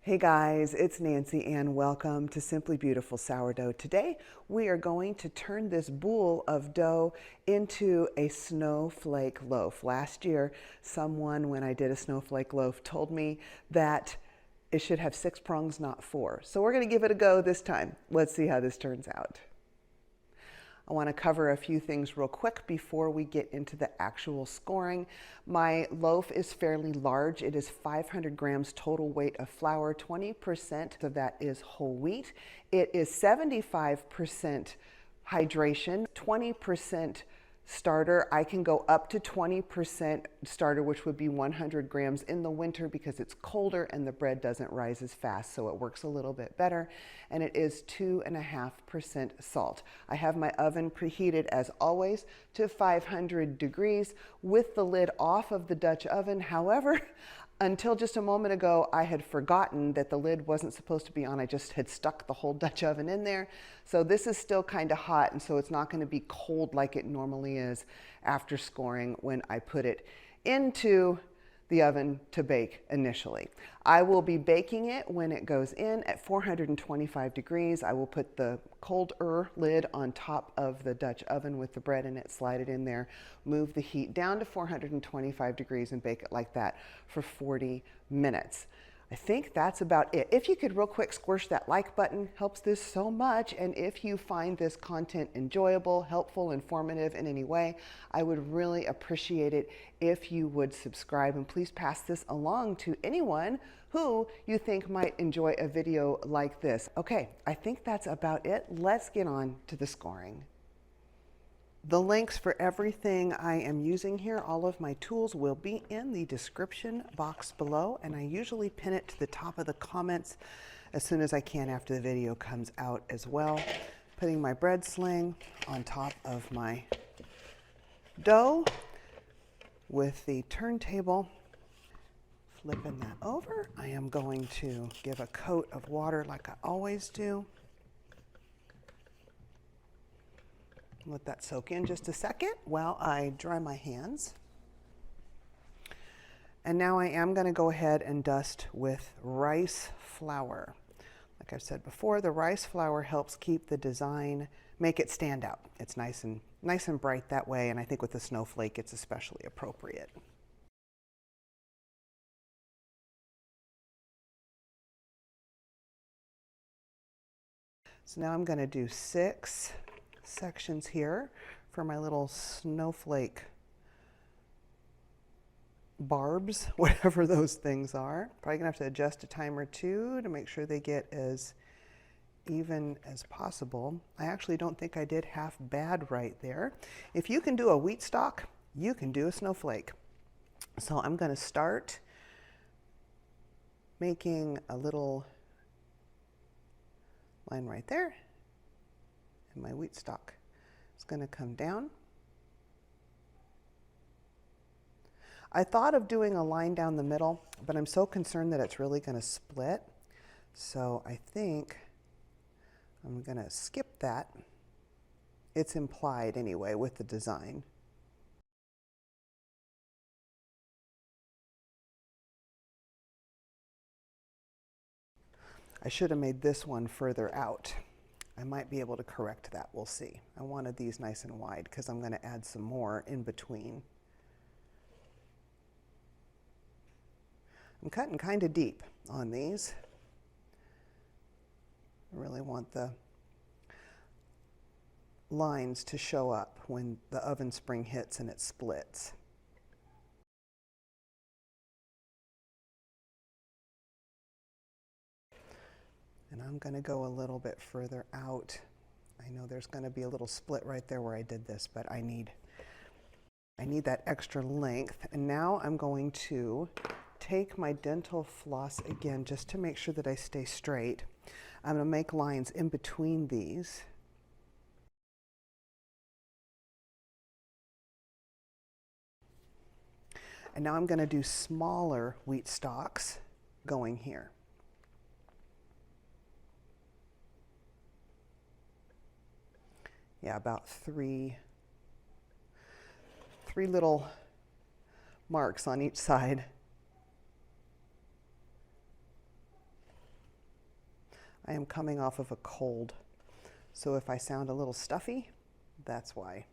Hey guys, it's Nancy and welcome to Simply Beautiful Sourdough. Today we are going to turn this boule of dough into a snowflake loaf. Last year, someone, when I did a snowflake loaf, told me that it should have 6 prongs, not 4. So we're going to give it a go this time. Let's see how this turns out. I want to cover a few things real quick before we get into the actual scoring. My loaf is fairly large. It is 500 grams total weight of flour. 20% of that is whole wheat. It is 75% hydration, 20% starter. I can go up to 20% starter, which would be 100 grams in the winter because it's colder and the bread doesn't rise as fast, so it works a little bit better. And it is 2.5% salt. I have my oven preheated as always to 500 degrees with the lid off of the Dutch oven. However, until just a moment ago, I had forgotten that the lid wasn't supposed to be on. I just had stuck the whole Dutch oven in there. So this is still kind of hot, and so it's not going to be cold like it normally is after scoring when I put it into the oven to bake initially. I will be baking it when it goes in at 425 degrees. I will put the colder lid on top of the Dutch oven with the bread in it, slide it in there, move the heat down to 425 degrees and bake it like that for 40 minutes. I think that's about it. If you could real quick squish that like button, helps this so much. And if you find this content enjoyable, helpful, informative in any way, I would really appreciate it if you would subscribe, and please pass this along to anyone who you think might enjoy a video like this. Okay, I think that's about it. Let's get on to the scoring. The links for everything I am using here, all of my tools, will be in the description box below, and I usually pin it to the top of the comments as soon as I can after the video comes out as well. Putting my bread sling on top of my dough with the turntable, flipping that over. I am going to give a coat of water like I always do. Let that soak in just a second while I dry my hands. And now I am going to go ahead and dust with rice flour. Like I've said before, the rice flour helps keep the design, make it stand out. It's nice and bright that way, and I think with the snowflake it's especially appropriate. So now I'm going to do 6 sections here for my little snowflake barbs, whatever those things are. Probably gonna have to adjust a time or two to make sure they get as even as possible. I actually don't think I did half bad right there. If you can do a wheat stalk, you can do a snowflake. So I'm going to start making a little line right there. My wheat stalk is going to come down. I thought of doing a line down the middle, but I'm so concerned that it's really going to split. So I think I'm going to skip that. It's implied anyway with the design. I should have made this one further out. I might be able to correct that, we'll see. I wanted these nice and wide because I'm going to add some more in between. I'm cutting kind of deep on these. I really want the lines to show up when the oven spring hits and it splits. And I'm going to go a little bit further out. I know there's going to be a little split right there where I did this, but I need that extra length. And now I'm going to take my dental floss again just to make sure that I stay straight. I'm going to make lines in between these. And now I'm going to do smaller wheat stalks going here. Yeah, about three little marks on each side. I am coming off of a cold, so if I sound a little stuffy, that's why.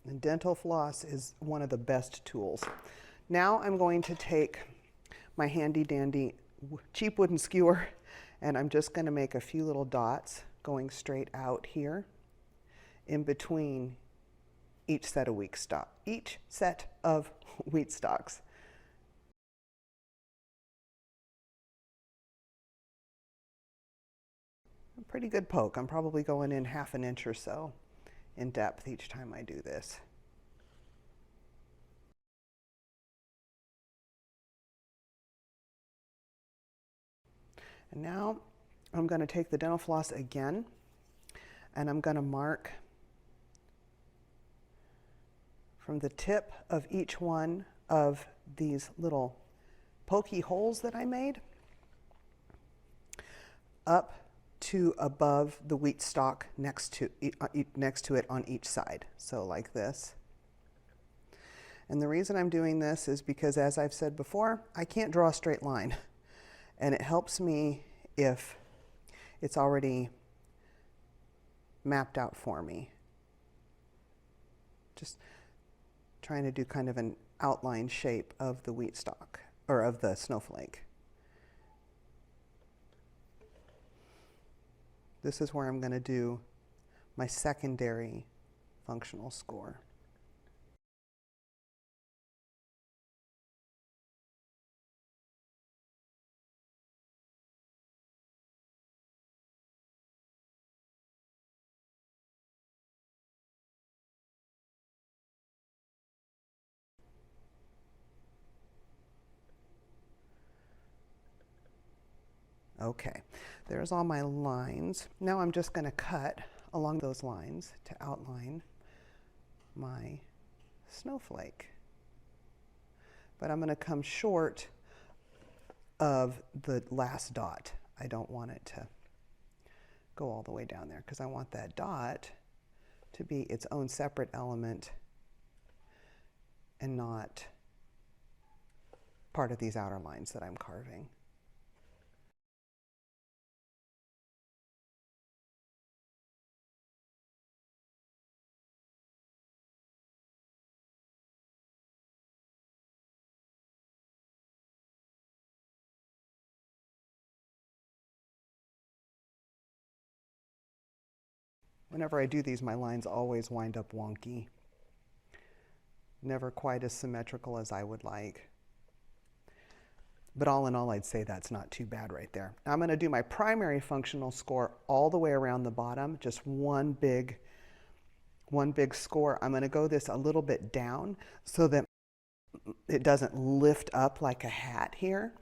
And dental floss is one of the best tools. Now I'm going to take my handy dandy cheap wooden skewer, and I'm just going to make a few little dots going straight out here in between each set of wheat stalks. A pretty good poke. I'm probably going in half an inch or so in depth each time I do this. And now I'm going to take the dental floss again, and I'm going to mark from the tip of each one of these little pokey holes that I made up to above the wheat stalk next to it on each side. So like this. And the reason I'm doing this is because, as I've said before, I can't draw a straight line. And it helps me if it's already mapped out for me. Just trying to do kind of an outline shape of the wheat stalk, or of the snowflake. This is where I'm going to do my secondary functional score. Okay, there's all my lines. Now I'm just going to cut along those lines to outline my snowflake. But I'm going to come short of the last dot. I don't want it to go all the way down there because I want that dot to be its own separate element and not part of these outer lines that I'm carving. Whenever I do these, my lines always wind up wonky. Never quite as symmetrical as I would like. But all in all, I'd say that's not too bad right there. Now I'm going to do my primary functional score all the way around the bottom, just one big score. I'm going to go this a little bit down so that it doesn't lift up like a hat here.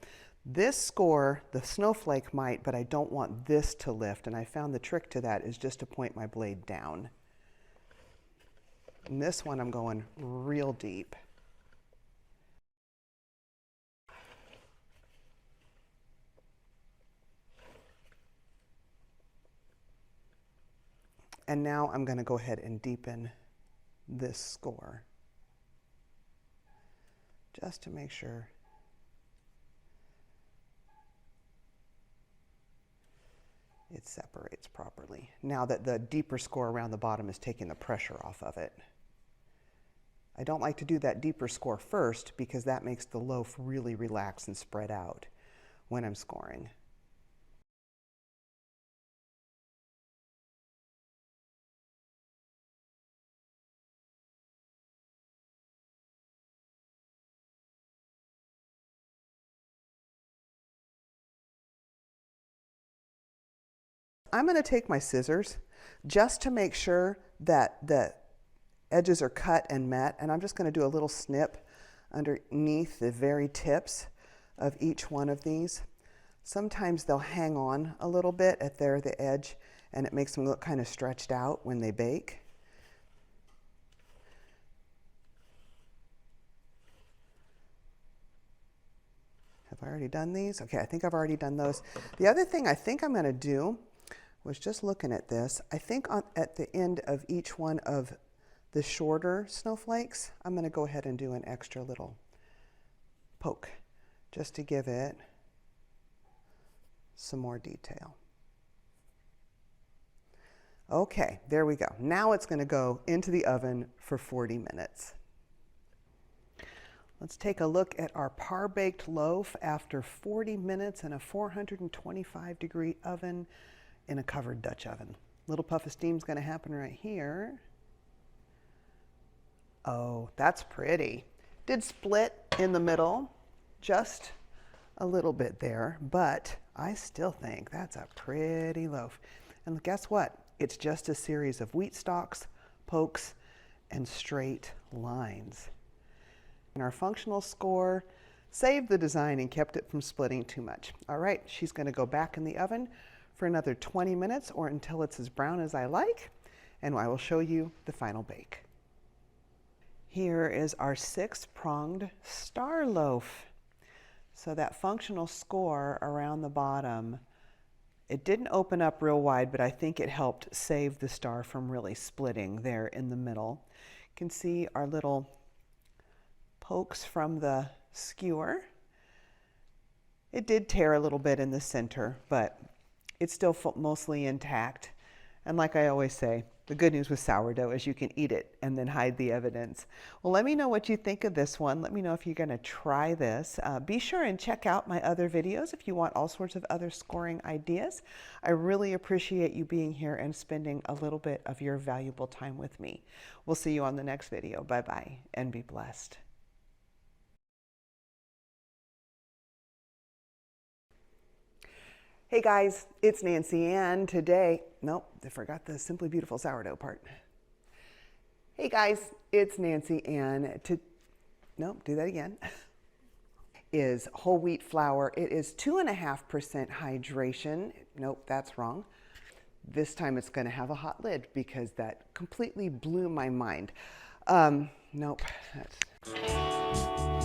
This score, the snowflake might, but I don't want this to lift, and I found the trick to that is just to point my blade down. And this one I'm going real deep. And now I'm going to go ahead and deepen this score just to make sure it separates properly. Now that the deeper score around the bottom is taking the pressure off of it. I don't like to do that deeper score first because that makes the loaf really relax and spread out when I'm scoring. I'm going to take my scissors just to make sure that the edges are cut and met, and I'm just going to do a little snip underneath the very tips of each one of these. Sometimes they'll hang on a little bit at the edge, and it makes them look kind of stretched out when they bake. Have I already done these? Okay, I think I've already done those. The other thing I think I'm going to do was just looking at this. I think at the end of each one of the shorter snowflakes, I'm going to go ahead and do an extra little poke just to give it some more detail. Okay, there we go. Now it's going to go into the oven for 40 minutes. Let's take a look at our par-baked loaf after 40 minutes in a 425-degree oven in a covered Dutch oven. Little puff of steam is going to happen right here. Oh, that's pretty. Did split in the middle, just a little bit there, but I still think that's a pretty loaf. And guess what? It's just a series of wheat stalks, pokes, and straight lines. And our functional score saved the design and kept it from splitting too much. All right, she's going to go back in the oven for another 20 minutes or until it's as brown as I like, and I will show you the final bake. Here is our 6-pronged star loaf. So that functional score around the bottom, it didn't open up real wide, but I think it helped save the star from really splitting there in the middle. You can see our little pokes from the skewer. It did tear a little bit in the center, but it's still mostly intact. And like I always say, the good news with sourdough is you can eat it and then hide the evidence. Well, let me know what you think of this one. Let me know if you're going to try this. Be sure and check out my other videos if you want all sorts of other scoring ideas. I really appreciate you being here and spending a little bit of your valuable time with me. We'll see you on the next video. Bye-bye and be blessed. Hey guys, it's Nancy Ann. Today, nope, I forgot the Simply Beautiful sourdough part. Hey guys, it's Nancy Ann. Nope, do that again. Is whole wheat flour. It is 2.5% hydration. Nope, that's wrong. This time it's going to have a hot lid because that completely blew my mind. Nope, that's...